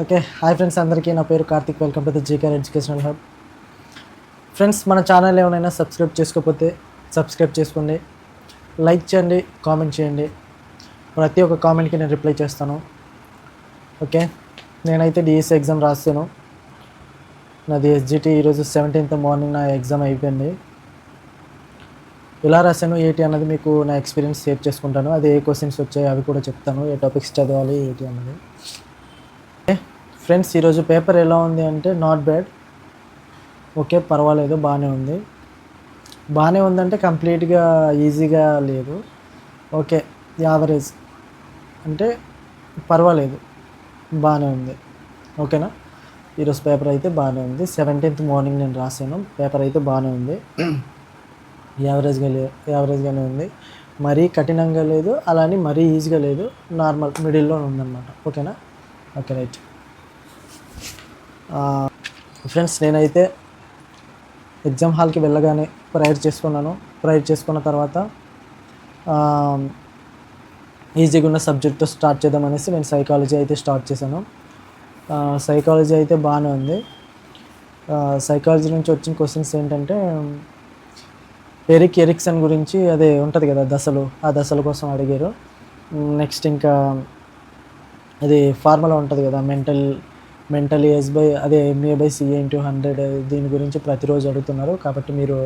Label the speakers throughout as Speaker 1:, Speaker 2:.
Speaker 1: Okay. Hi friends అందరికీ. నా పేరు Karthik. Welcome to the జీకేఆర్ educational hub. Friends, మన ఛానల్ ఏమైనా సబ్స్క్రైబ్ చేసుకోకపోతే సబ్స్క్రైబ్ చేసుకోండి, లైక్ చేయండి, కామెంట్ చేయండి. ప్రతి ఒక్క కామెంట్కి నేను రిప్లై చేస్తాను. ఓకే. నేనైతే డిఎస్సి ఎగ్జామ్ రాస్తాను. నాది ఎస్జిటి ఈరోజు 17th మార్నింగ్ నా ఎగ్జామ్ అయిపోయింది. ఎలా రాశాను ఏంటి అన్నది మీకు నా ఎక్స్పీరియన్స్ షేర్ చేసుకుంటాను. అది ఏ క్వశ్చన్స్ వచ్చాయి అవి కూడా చెప్తాను, ఏ టాపిక్స్ చదవాలి ఏంటి అన్నది. ఫ్రెండ్స్, ఈరోజు పేపర్ ఎలా ఉంది అంటే నాట్ బ్యాడ్. ఓకే, పర్వాలేదు, బాగానే ఉంది. బాగానే ఉందంటే కంప్లీట్గా ఈజీగా లేదు. ఓకే, యావరేజ్ అంటే పర్వాలేదు, బాగానే ఉంది. ఓకేనా. ఈరోజు పేపర్ అయితే బాగానే ఉంది. 17th మార్నింగ్ నేను రాశాను. పేపర్ అయితే బాగానే ఉంది. యావరేజ్గానే ఉంది. మరీ కఠినంగా లేదు, అలానే మరీ ఈజీగా లేదు, నార్మల్ మిడిల్లో ఉందన్నమాట. ఓకేనా. Okay, right. ఫ్రెండ్స్, నేనైతే ఎగ్జామ్ హాల్కి వెళ్ళగానే ప్రేయర్ చేసుకున్నాను. ప్రేయర్ చేసుకున్న తర్వాత ఈజీగా ఉన్న సబ్జెక్ట్తో స్టార్ట్ చేద్దామనేసి నేను సైకాలజీ అయితే స్టార్ట్ చేశాను. సైకాలజీ అయితే బాగానే ఉంది. సైకాలజీ నుంచి వచ్చిన క్వశ్చన్స్ ఏంటంటే ఎరిక్సన్ గురించి, అదే ఉంటుంది కదా దశలు, ఆ దశల కోసం అడిగారు. నెక్స్ట్ ఇంకా అది ఫార్ములా ఉంటుంది కదా, మెంటల్ ఏజ్ బై అదే MA/CA × 100, దీని గురించి ప్రతిరోజు అడుగుతున్నారు. కాబట్టి మీరు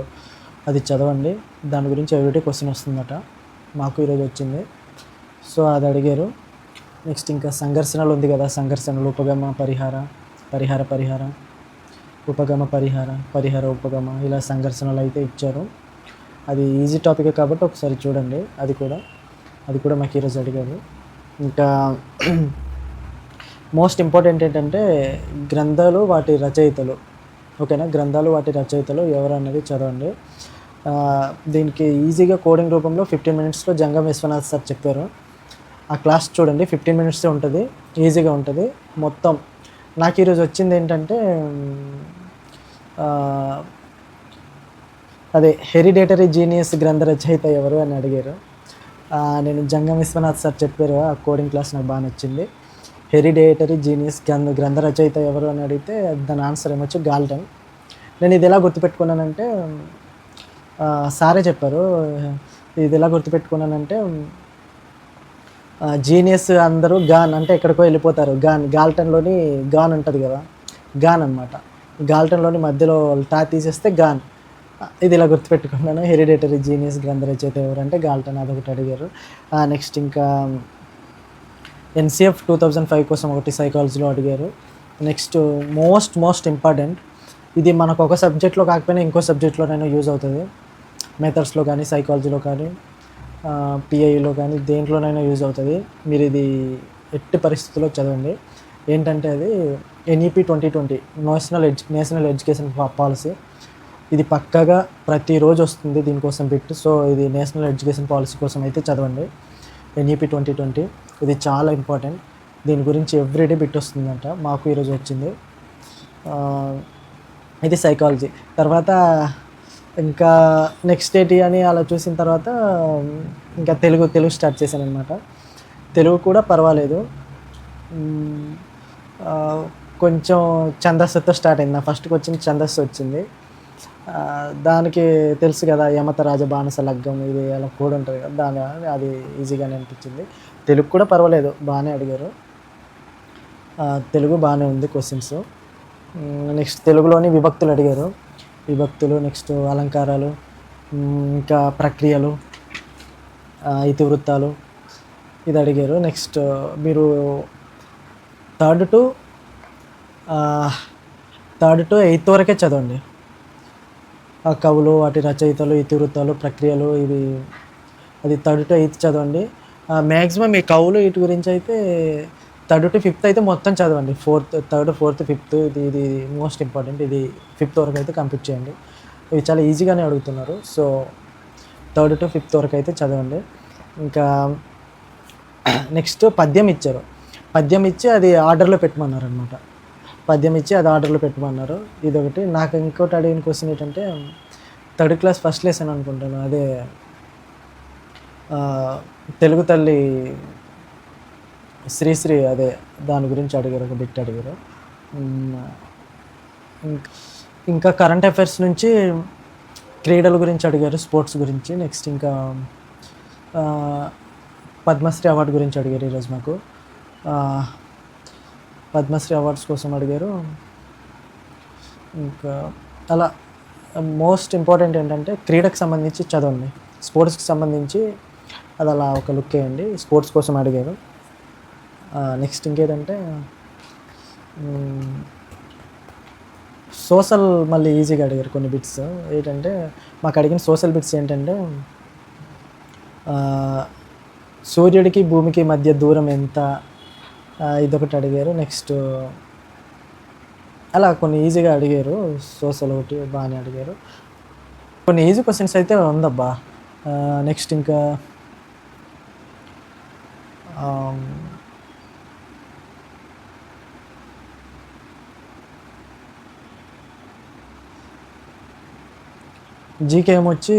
Speaker 1: అది చదవండి. దాని గురించి ఎవ్రీడే క్వశ్చన్ వస్తుందట. మాకు ఈరోజు వచ్చింది. సో అది అడిగారు. నెక్స్ట్ ఇంకా సంఘర్షణలు ఉంది కదా, సంఘర్షణలు ఉపగమ పరిహార, ఉపగమ పరిహార ఉపగమ, ఇలా సంఘర్షణలు అయితే ఇచ్చారు. అది ఈజీ టాపిక్ కాబట్టి ఒకసారి చూడండి. అది కూడా మాకు ఈరోజు అడిగారు. ఇంకా మోస్ట్ ఇంపార్టెంట్ ఏంటంటే గ్రంథాలు వాటి రచయితలు. ఓకేనా. గ్రంథాలు వాటి రచయితలు ఎవరు అన్నది చదవండి. దీనికి ఈజీగా కోడింగ్ రూపంలో 15 minutesలో జంగం విశ్వనాథ్ సార్ చెప్పారు. ఆ క్లాస్ చూడండి, 15 minutes ఉంటుంది, ఈజీగా ఉంటుంది మొత్తం. నాకు ఈరోజు వచ్చింది ఏంటంటే అదే హెరిడేటరీ జీనియస్ గ్రంథ రచయిత ఎవరు అని అడిగారు. నేను జంగం విశ్వనాథ్ సార్ చెప్పారు. ఆ కోడింగ్ క్లాస్ నాకు బాగా నచ్చింది. హెరిడేటరీ జీనియస్ గ్రంథ రచయిత ఎవరు అని అడిగితే దాని ఆన్సర్ ఏమొచ్చు గాల్టన్. నేను ఇది ఎలా గుర్తుపెట్టుకున్నానంటే సారే చెప్పారు. ఇది ఎలా గుర్తుపెట్టుకున్నానంటే జీనియస్ అందరూ గాన్ అంటే ఎక్కడికో వెళ్ళిపోతారు. గాల్టన్లోని గాన్ ఉంటుంది కదా, గాన్ అనమాట. గాల్టన్లోని మధ్యలో టా తీసేస్తే గాన్. ఇది ఇలా గుర్తుపెట్టుకున్నాను. హెరిడేటరీ జీనియస్ గ్రంథ రచయిత ఎవరంటే గాల్టన్. అదొకటి అడిగారు. నెక్స్ట్ ఇంకా NCF 2005 కోసం ఒకటి సైకాలజీలో అడిగారు. నెక్స్ట్ మోస్ట్ ఇంపార్టెంట్, ఇది మనకు ఒక సబ్జెక్ట్లో కాకపోయినా ఇంకో సబ్జెక్ట్లోనైనా యూజ్ అవుతుంది. మెథడ్స్లో కానీ, సైకాలజీలో కానీ, PIలో కానీ, దేంట్లోనైనా యూజ్ అవుతుంది. మీరు ఇది ఎట్టి పరిస్థితుల్లో చదవండి. ఏంటంటే అది NEP 2020 నేషనల్ ఎడ్యుకేషన్ పాలసీ. ఇది పక్కాగా ప్రతిరోజు వస్తుంది దీనికోసం బిట్. సో ఇది నేషనల్ ఎడ్యుకేషన్ పాలసీ కోసం అయితే చదవండి. NEP 2020 ఇది చాలా ఇంపార్టెంట్. దీని గురించి ఎవ్రీడే బిట్ వస్తుందంట. మాకు ఈరోజు వచ్చింది. ఇది సైకాలజీ. తర్వాత ఇంకా నెక్స్ట్ ఏంటి అని అలా చూసిన తర్వాత ఇంకా తెలుగు స్టార్ట్ చేశాను అనమాట. తెలుగు కూడా పర్వాలేదు, కొంచెం ఛందస్సుతో స్టార్ట్ అయింది. నా ఫస్ట్కి వచ్చింది ఛందస్సు వచ్చింది. దానికి తెలుసు కదా, యమత రాజ బాణస లగ్గం, ఇది అలా కూడా ఉంటుంది కదా, అది ఈజీగానే అనిపించింది. తెలుగు కూడా పర్వాలేదు, బాగానే అడిగారు. తెలుగు బాగానే ఉంది క్వశ్చన్స్. నెక్స్ట్ తెలుగులోని విభక్తులు అడిగారు. విభక్తులు, నెక్స్ట్ అలంకారాలు, ఇంకా ప్రక్రియలు, ఇతివృత్తాలు, ఇది అడిగారు. నెక్స్ట్ మీరు థర్డ్ టు 8th వరకే చదవండి. ఆ కవులు, వాటి రచయితలు, ఇతివృత్తాలు, ప్రక్రియలు, ఇది అది 3rd to 8th చదవండి. మ్యాక్సిమం ఈ కవులు వీటి గురించి అయితే 3rd to 5th అయితే మొత్తం చదవండి. 3rd, 4th, 5th ఇది మోస్ట్ ఇంపార్టెంట్. ఇది 5th వరకు అయితే కంప్లీట్ చేయండి. ఇవి చాలా ఈజీగానే అడుగుతున్నారు. సో 3rd to 5th వరకు అయితే చదవండి. ఇంకా నెక్స్ట్ పద్యం ఇచ్చారు. పద్యం ఇచ్చి అది ఆర్డర్లో పెట్టమన్నారు అనమాట. పద్యం ఇచ్చి అది ఆర్డర్లో పెట్టమన్నారు. ఇదొకటి. నాకు ఇంకోటి అడిగిన క్వశ్చన్ ఏంటంటే 3rd class ఫస్ట్ లెసన్ అనుకుంటాను, అదే తెలుగు తల్లి శ్రీశ్రీ అదే దాని గురించి అడిగారు, ఒక బిట్ అడిగారు. హ్మ్. ఇంక్ ఇంకా కరెంట్ అఫైర్స్ నుంచి క్రీడల గురించి అడిగారు, స్పోర్ట్స్ గురించి. నెక్స్ట్ ఇంకా ఆహ్, పద్మశ్రీ అవార్డ్ గురించి అడిగారు ఈరోజు మాకు. ఆహ్, పద్మశ్రీ అవార్డ్స్ కోసం అడిగారు. ఇంకా అలా మోస్ట్ ఇంపార్టెంట్ ఏంటంటే క్రీడకు సంబంధించి చదవండి. స్పోర్ట్స్‌కి సంబంధించి అది అలా ఒక లుక్ ఎయండి. స్పోర్ట్స్ కోసం అడిగారు. నెక్స్ట్ ఇంకేంటంటే హ్మ్, సోషల్ మళ్ళీ ఈజీగా అడిగారు కొన్ని బిట్స్. ఏంటంటే మాకు అడిగిన సోషల్ బిట్స్ ఏంటంటే ఆహ్, సూర్యుడికి, భూమికి మధ్య దూరం ఎంత? ఇదొకటి అడిగారు. నెక్స్ట్ అలా కొన్ని ఈజీగా అడిగారు. సోషల్ ఒకటి బానే అడిగారు. కొన్ని ఈజీ క్వెషన్స్ అయితే ఉందబ్బా! నెక్స్ట్ ఇంకా ఆహ్, జీకే ఏమొచ్చి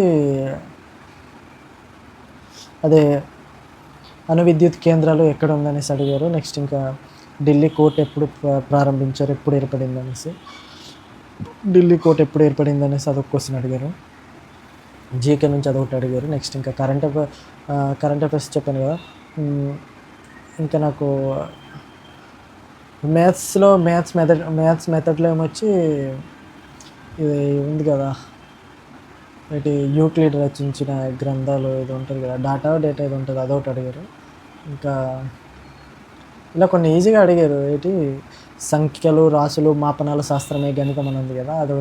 Speaker 1: అదే అణు విద్యుత్ కేంద్రాలు ఎక్కడ ఉందనేసి అడిగారు. నెక్స్ట్ ఇంకా ఢిల్లీ కోర్ట్ ఎప్పుడు ప్రారంభించారు? ఎప్పుడు ఏర్పడిందనేసి. ఢిల్లీ కోర్ట్ ఎప్పుడు ఏర్పడిందనేసి అదొక క్వెషన్ అడిగారు. జీకే నుంచి అదొకటి అడిగారు. నెక్స్ట్ ఇంకా కరెంట్ అఫైర్స్ చెప్పాను కదా! హ్మ్. ఇంకా నాకు మ్యాథ్స్ మెథడ్‌లో ఏమొచ్చి ఇది ఉంది కదా! ఏటి యూక్లిడ్ రచించిన గ్రంథాలు ఏదో ఉంటది కదా! డేటా ఏదో ఉంటది, అదొకటి అడిగారు. ఇంకా ఇలా కొన్ని ఈజీగా అడిగారు. సంఖ్యలు, రాసులు, మాపనాల శాస్త్రమే గణితం అని ఉంది కదా! అది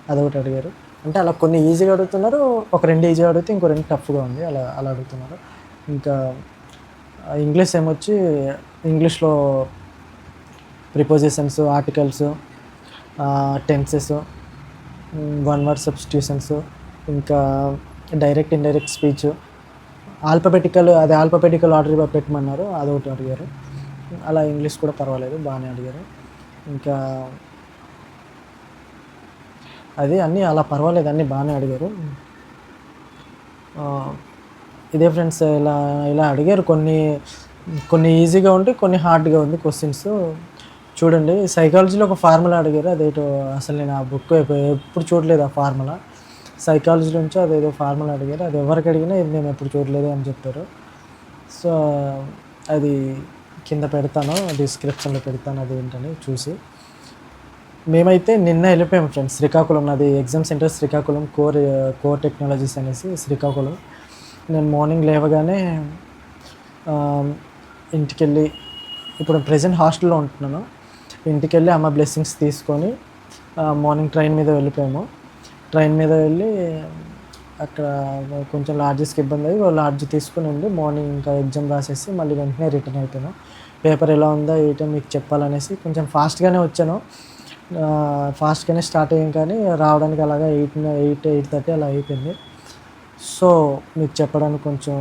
Speaker 1: అదొకటి అడిగారు. అంటే అలా కొన్ని ఈజీగా అడుగుతున్నారు. ఒక 2 ఈజీగా అడిగితే ఇంకో 2 టఫ్‌గా ఉంది. అలా అలా అడుగుతున్నారు. ఇంకా ఇంగ్లీష్‌లో prepositions, articles, tenses, one word substitutions, ఇంకా direct, indirect speech, alphabetical order పెట్టమన్నారు. అదొకటి అడిగారు. అలా ఇంగ్లీష్ కూడా పర్వాలేదు, బానే అడిగారు. ఇంకా అన్నీ అలా పర్వాలేదు, అన్నీ బానే అడిగారు. ఇదే ఫ్రెండ్స్, ఇలా ఇలా అడిగారు. కొన్ని ఈజీగా ఉంటే, కొన్ని హార్డ్‌గా ఉంది క్వెషన్స్. చూడండి, సైకాలజీలో ఒక ఫార్ములా అడిగారు. అదేటో అసలు నేను ఆ బుక్ ఎప్పుడు చూడలేదు ఆ ఫార్ములా. సైకాలజీ నుంచి అదేదో ఫార్ములా అడిగారు. అది ఎవరికి అడిగినా ఇది మేము ఎప్పుడు చూడలేదు అని చెప్పారు. సో, అది కింద పెడతాను, డిస్క్రిప్షన్‌లో పెడతాను అదేంటని చూసి. మేమైతే నిన్న వెళ్ళిపోయాము ఫ్రెండ్స్ శ్రీకాకుళం. నాది exam centre Srikakulam, core technologies అనేసి శ్రీకాకుళం. నేను మార్నింగ్ లేవగానే ఇంటికెళ్ళి, ఇప్పుడు ప్రెజెంట్ హాస్టల్‌లో ఉంటున్నాను. ఇంటికెళ్ళి అమ్మ బ్లెస్సింగ్స్ తీసుకొని మార్నింగ్ ట్రైన్ మీద వెళ్ళిపోయాము. ట్రైన్ మీద వెళ్ళి అక్కడ కొంచెం లాడ్జ్‌కి ఇబ్బందయ్యి లాడ్జ్ తీసుకొని ఉండి మార్నింగ్ ఇంకా ఎగ్జామ్ రాసేసి మళ్ళీ వెంటనే రిటర్న్ అయిపోయాను. పేపర్ ఎలా ఉందో ఏంటో మీకు చెప్పాలనేసి కొంచెం ఫాస్ట్‌గానే వచ్చాను. ఫాస్ట్‌గానే స్టార్ట్ అయ్యాం, కానీ రావడానికి అలాగా 8:30 అలా అయిపోయింది. సో, మీకు చెప్పడానికి కొంచెం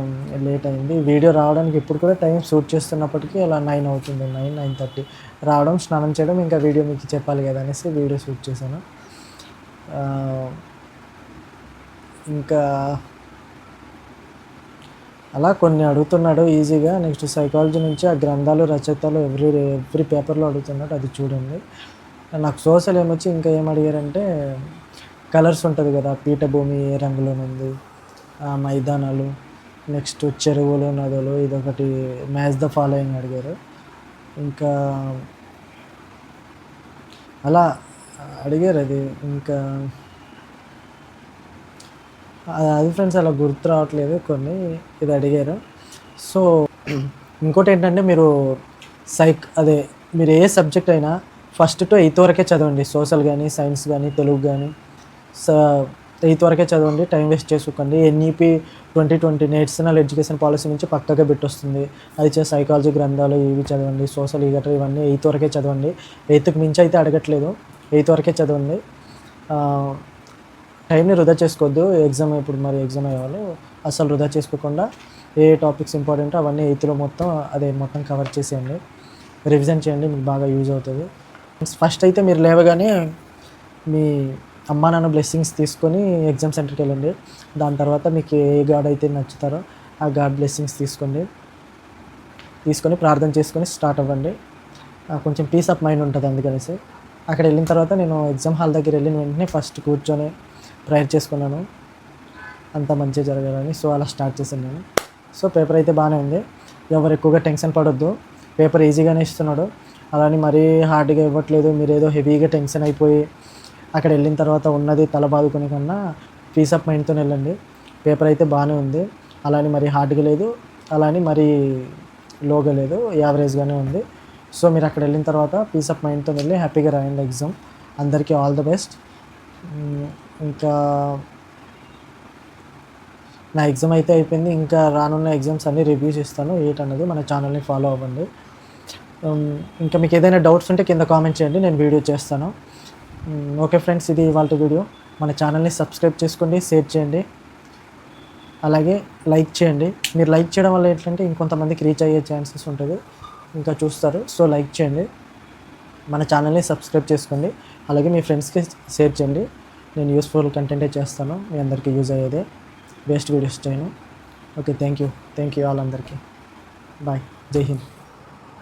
Speaker 1: లేట్ అయింది. వీడియో రావడానికి ఇప్పుడు కూడా టైం షూట్ చేస్తున్నప్పటికీ అలా 9 అవుతుంది. 9:30 రావడం, స్నానం చేయడం, ఇంకా వీడియో మీకు చెప్పాలి కదా అనేసి వీడియో షూట్ చేశాను. ఇంకా అలా కొన్ని అడుగుతున్నాడు ఈజీగా. నెక్స్ట్ సైకాలజీ నుంచి ఆ గ్రంథాలు, రచయితలు ఎవ్రీ పేపర్‌లో అడుగుతున్నాడు, అది చూడండి. నాకు సోషల్ ఏమొచ్చి ఇంకా ఏం అడిగారంటే కలర్స్ ఉంటది కదా! పీఠభూమి ఏ రంగులోనుంది, మైదానాలు, నెక్స్ట్ చెరువులు, నదులు, ఇదొకటి మ్యాచ్ ద ఫాలోయింగ్ అడిగారు. ఇంకా అలా అడిగారు అది. ఇంకా అది ఫ్రెండ్స్, అలా గుర్తు రావట్లేదు కొన్ని. ఇది అడిగారు. సో, ఇంకోటేంటంటే మీరు ఏ సబ్జెక్ట్ అయినా ఫస్ట్ టు 8థ్ వరకే చదవండి. సోషల్ గానీ, సైన్స్ గానీ, తెలుగు గానీ. స 8థ్ వరకే చదవండి. టైం వేస్ట్ చేసుకోకండి. ఎన్ఈపీ 2020 నేషనల్ ఎడ్యుకేషన్ పాలసీ నుంచి పక్కాగా బిట్టొస్తుంది. అది సైకాలజీ గ్రంథాలు ఇవి చదవండి. సోషల్ ఇవన్నీ 8థ్ వరకే చదవండి. 8థ్‌కి మించి అయితే అడగట్లేదు. 8థ్ వరకే చదవండి. టైంని వృధా చేసుకోవద్దు. ఎగ్జామ్ అయ్యేవాళ్ళు అస్సలు వృధా చేసుకోకుండా ఏ టాపిక్స్ ఇంపార్టెంటో అవన్నీ 8థ్‌లో మొత్తం కవర్ చేసేయండి. రివిజన్ చేయండి, మీకు బాగా యూజ్ అవుతుంది. ఫస్ట్ అయితే మీరు లేవగానే మీ అమ్మా నాన్న బ్లెస్సింగ్స్ తీసుకొని ఎగ్జామ్ సెంటర్కి వెళ్ళండి. దాని తర్వాత మీకు ఏ గాడ్ అయితే నచ్చుతారో ఆ గాడ్ బ్లెస్సింగ్స్ తీసుకోండి. తీసుకొని ప్రార్థన చేసుకొని స్టార్ట్ అవ్వండి. కొంచెం పీస్ ఆఫ్ మైండ్ ఉంటుంది అందుకనేసి. అక్కడ వెళ్ళిన తర్వాత నేను ఎగ్జామ్ హాల్ దగ్గర వెళ్ళిన వెంటనే ఫస్ట్ కూర్చొని ప్రేయర్ చేసుకున్నాను, అంతా మంచిగా జరగాలని. సో అలా స్టార్ట్ చేశాను నేను. సో పేపర్ అయితే బాగానే ఉంది. ఎవరు ఎక్కువగా టెన్షన్ పడొద్దు, పేపర్ ఈజీగానే ఇస్తున్నాడు, అలానే మరీ హార్డ్గా ఇవ్వట్లేదు. మీరు ఏదో హెవీగా టెన్షన్ అయిపోయి అక్కడ వెళ్ళిన తర్వాత ఉన్నది తల బాదుకునే కన్నా పీస్ ఆఫ్ మైండ్తో వెళ్ళండి. పేపర్ అయితే బాగానే ఉంది, అలానే మరీ హార్డ్గా లేదు, అలానే మరీ లోగా లేదు, యావరేజ్గానే ఉంది. సో మీరు అక్కడ వెళ్ళిన తర్వాత పీస్ ఆఫ్ మైండ్తో వెళ్ళి హ్యాపీగా రాయండి ఎగ్జామ్. అందరికీ ఆల్ ద బెస్ట్. ఇంకా నా ఎగ్జామ్ అయితే అయిపోయింది. ఇంకా రానున్న ఎగ్జామ్స్ అన్నీ రివ్యూస్ ఇస్తాను ఏంటన్నది. మన ఛానల్ని ఫాలో అవ్వండి. ఇంకా మీకు ఏదైనా డౌట్స్ ఉంటే కింద కామెంట్ చేయండి, నేను వీడియో చేస్తాను. ఓకే ఫ్రెండ్స్, ఇది ఇవాళ వీడియో. మన ఛానల్ని సబ్స్క్రైబ్ చేసుకోండి, షేర్ చేయండి, అలాగే లైక్ చేయండి. మీరు లైక్ చేయడం వల్ల ఏంటంటే ఇంకొంతమందికి రీచ్ అయ్యే ఛాన్సెస్ ఉంటుంది, ఇంకా చూస్తారు. సో లైక్ చేయండి, మన ఛానల్ని సబ్స్క్రైబ్ చేసుకోండి, అలాగే మీ ఫ్రెండ్స్కి షేర్ చేయండి. నేను యూస్ఫుల్ కంటెంటే చేస్తాను, మీ అందరికీ యూజ్ అయ్యేదే, వేస్ట్ వీడియోస్ చేయను. ఓకే, థ్యాంక్ యూ ఆల్ అందరికీ. బాయ్, జై హింద్.